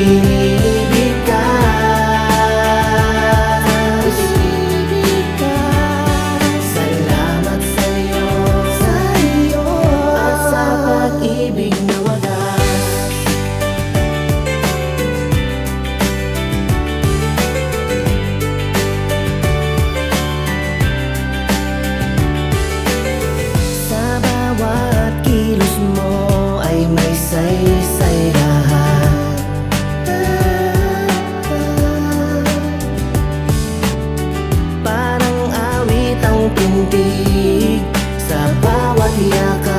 binibig ka. Salamat sa'yo at sa pag-ibig na wagas. Sa bawat kilos mo ay may saysay lahat. Parang awit ang tindig sa bawat yakap.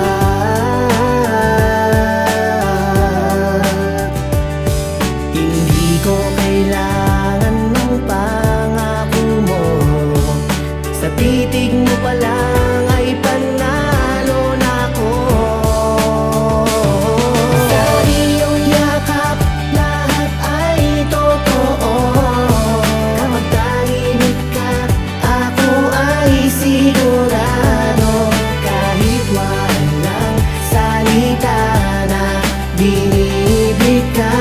Hindi ko kailangan ng pangako mo, sa titig mo pa lang ay panalo na ako. Sa iyong yakap lahat ay totoo. Kapag tahimik ka, ako ay sigurado. Kahit walang salita na binibig ka.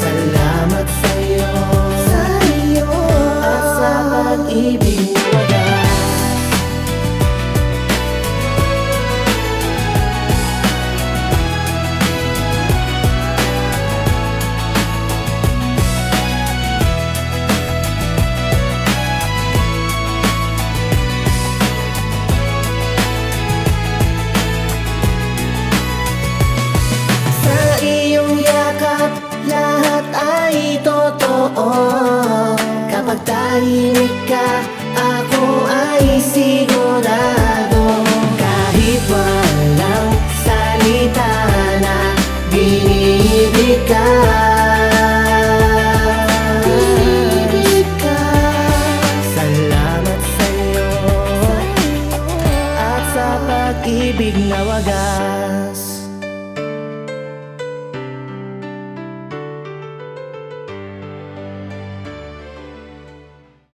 Salamat sa'yo at sa pag-ibig na wagas. Sa iyong yakap lahat ay totoo. Kapag tahimik ka, ako ay sigurado. Kahit walang salita na binibig ka. Salamat sa'yo at sa pag-ibig na wagas.